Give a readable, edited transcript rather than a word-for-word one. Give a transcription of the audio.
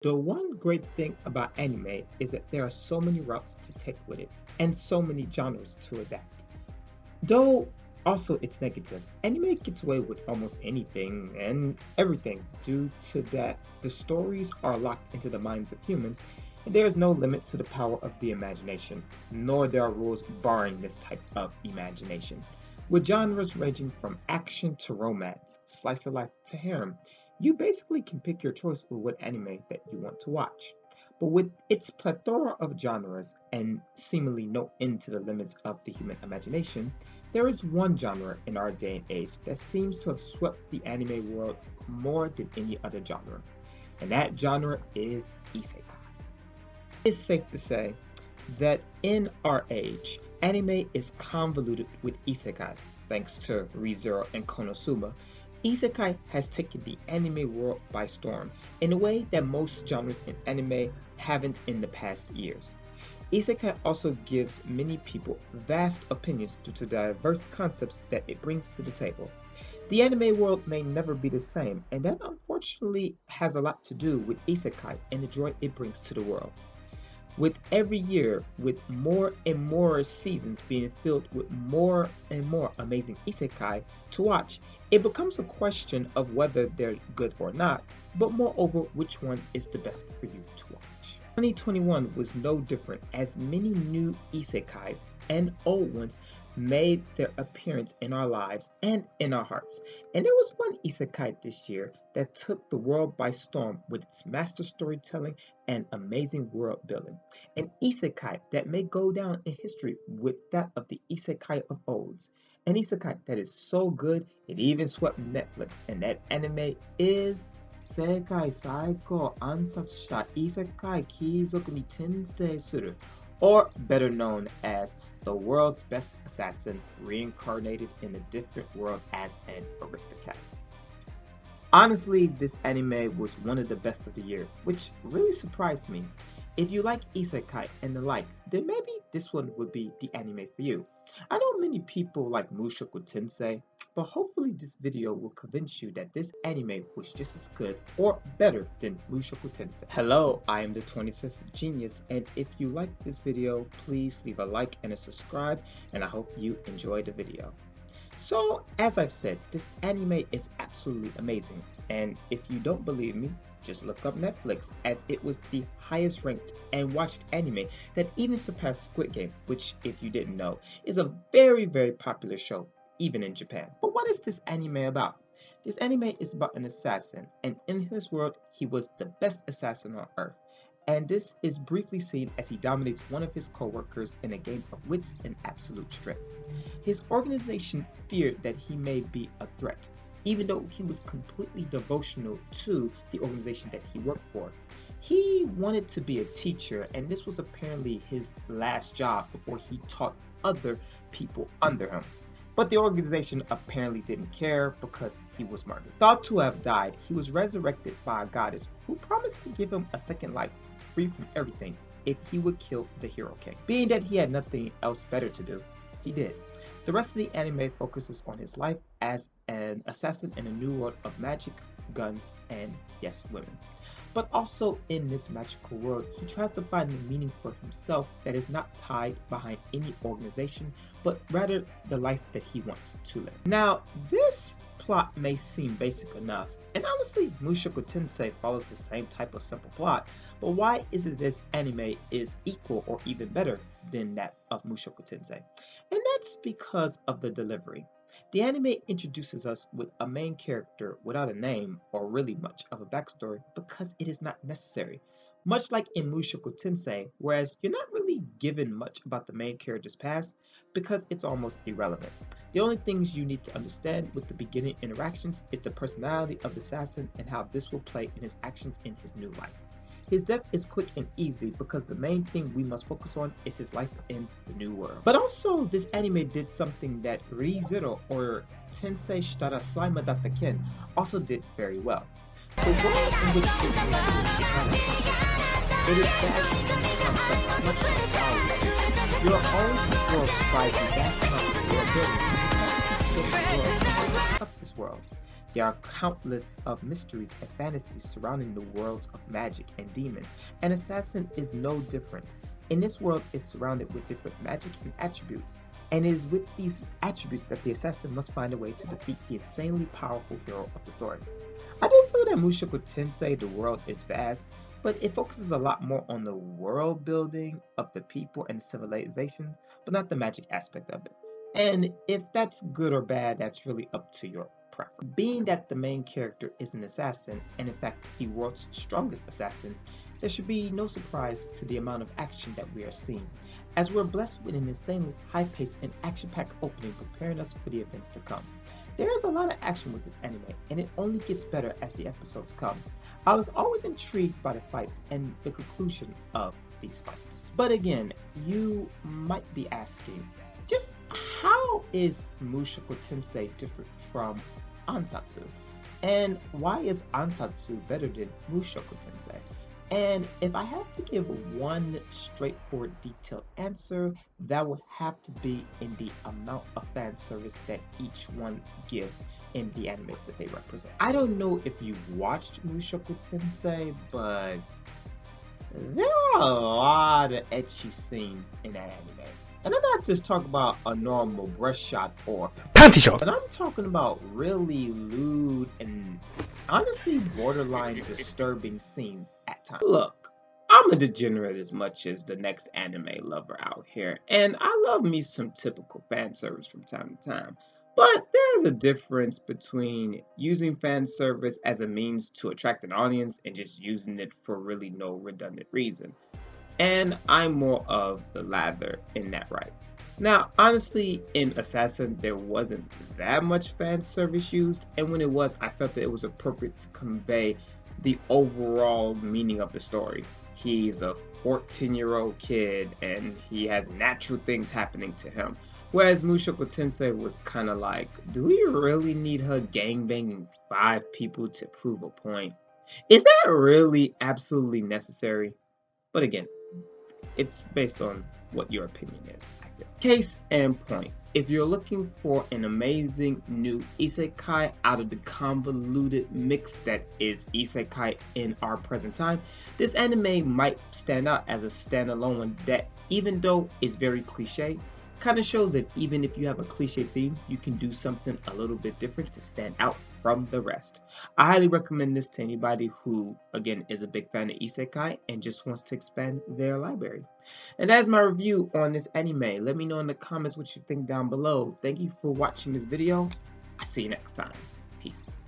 The one great thing about anime is that there are so many routes to take with it and so many genres to adapt. Though also it's negative. Anime gets away with almost anything and everything due to that the stories are locked into the minds of humans and there is no limit to the power of the imagination, nor there are rules barring this type of imagination. With genres ranging from action to romance, slice of life to harem, you basically can pick your choice for what anime that you want to watch. But with its plethora of genres and seemingly no end to the limits of the human imagination, there is one genre in our day and age that seems to have swept the anime world more than any other genre, and that genre is isekai. It's safe to say that in our age, anime is convoluted with isekai. Thanks to ReZero and Konosuba, isekai has taken the anime world by storm in a way that most genres in anime haven't in the past years. Isekai also gives many people vast opinions due to the diverse concepts that it brings to the table. The anime world may never be the same, and that unfortunately has a lot to do with isekai and the joy it brings to the world. With every year, with more and more seasons being filled with more and more amazing isekai to watch, it becomes a question of whether they're good or not, but moreover, which one is the best for you to watch. 2021 was no different as many new isekais and old ones made their appearance in our lives and in our hearts. And there was one isekai this year that took the world by storm with its master storytelling and amazing world building. An isekai that may go down in history with that of the isekai of olds. An isekai that is so good it even swept Netflix, and that anime is 世界最高暗殺者異世界貴族に転生する, or better known as the world's best assassin reincarnated in a different world as an aristocrat. Honestly, this anime was one of the best of the year, which really surprised me. If you like isekai and the like, then maybe this one would be the anime for you. I know many people like Mushoku Tensei, but hopefully this video will convince you that this anime was just as good or better than Mushoku Tensei. Hello, I am the 25th Genius, and if you like this video, please leave a like and a subscribe, and I hope you enjoy the video. So, as I've said, this anime is absolutely amazing, and if you don't believe me, just look up Netflix, as it was the highest ranked and watched anime that even surpassed Squid Game, which, if you didn't know, is a very popular show, even in Japan. But what is this anime about? This anime is about an assassin, and in his world, he was the best assassin on Earth. And this is briefly seen as he dominates one of his co-workers in a game of wits and absolute strength. His organization feared that he may be a threat, even though he was completely devotional to the organization that he worked for. He wanted to be a teacher, and this was apparently his last job before he taught other people under him. But the organization apparently didn't care because he was murdered. Thought to have died, he was resurrected by a goddess who promised to give him a second life, free from everything, if he would kill the Hero King. Being that he had nothing else better to do, he did. The rest of the anime focuses on his life as an assassin in a new world of magic, guns, and yes, women. But also in this magical world, he tries to find the meaning for himself that is not tied behind any organization, but rather the life that he wants to live. Now, this plot may seem basic enough, and honestly, Mushoku Tensei follows the same type of simple plot, but why is it this anime is equal or even better than that of Mushoku Tensei? And that's because of the delivery. The anime introduces us with a main character without a name or really much of a backstory because it is not necessary. Much like in Mushoku Tensei, whereas you're not really given much about the main character's past because it's almost irrelevant. The only things you need to understand with the beginning interactions is the personality of the assassin and how this will play in his actions in his new life. His death is quick and easy because the main thing we must focus on is his life in the new world. But also, this anime did something that ReZero or Tensei Shitara Slime Datta Ken also did very well. The world in which it is complex, much like ours. Your own world provides you that kind of world building of this world. There are countless of mysteries and fantasies surrounding the worlds of magic and demons, and Assassin is no different. In this world is surrounded with different magic and attributes, and it is with these attributes that the assassin must find a way to defeat the insanely powerful hero of the story. I do feel that Mushoku Tensei, the world is vast, but it focuses a lot more on the world building of the people and civilizations, but not the magic aspect of it. And if that's good or bad, that's really up to your preference. Being that the main character is an assassin, and in fact the world's strongest assassin, there should be no surprise to the amount of action that we are seeing, as we're blessed with an insanely high-paced and action-packed opening preparing us for the events to come. There is a lot of action with this anime, and it only gets better as the episodes come. I was always intrigued by the fights and the conclusion of these fights. But again, you might be asking, just how is Mushoku Tensei different from Ansatsu? And why is Ansatsu better than Mushoku Tensei? And if I have to give one straightforward, detailed answer, that would have to be in the amount of fan service that each one gives in the animes that they represent. I don't know if you've watched Mushoku Tensei, but there are a lot of ecchi scenes in that anime. And I'm not just talking about a normal breast shot or panty shot, but I'm talking about really lewd and honestly borderline disturbing scenes at times. Look, I'm a degenerate as much as the next anime lover out here, and I love me some typical fan service from time to time. But there's a difference between using fan service as a means to attract an audience and just using it for really no redundant reason. And I'm more of the latter in that right. Now, honestly, in Assassin, there wasn't that much fan service used, and when it was, I felt that it was appropriate to convey the overall meaning of the story. He's a 14-year-old kid, and he has natural things happening to him. Whereas Mushoku Tensei was kind of like, do we really need her gangbanging 5 people to prove a point? Is that really absolutely necessary? But again, it's based on what your opinion is, I feel. Case in point, if you're looking for an amazing new isekai out of the convoluted mix that is isekai in our present time, this anime might stand out as a standalone one that, even though it's very cliche, kind of shows that even if you have a cliche theme, you can do something a little bit different to stand out from the rest. I highly recommend this to anybody who, again, is a big fan of isekai and just wants to expand their library. And that's my review on this anime. Let me know in the comments what you think down below. Thank you for watching this video. I'll see you next time. Peace.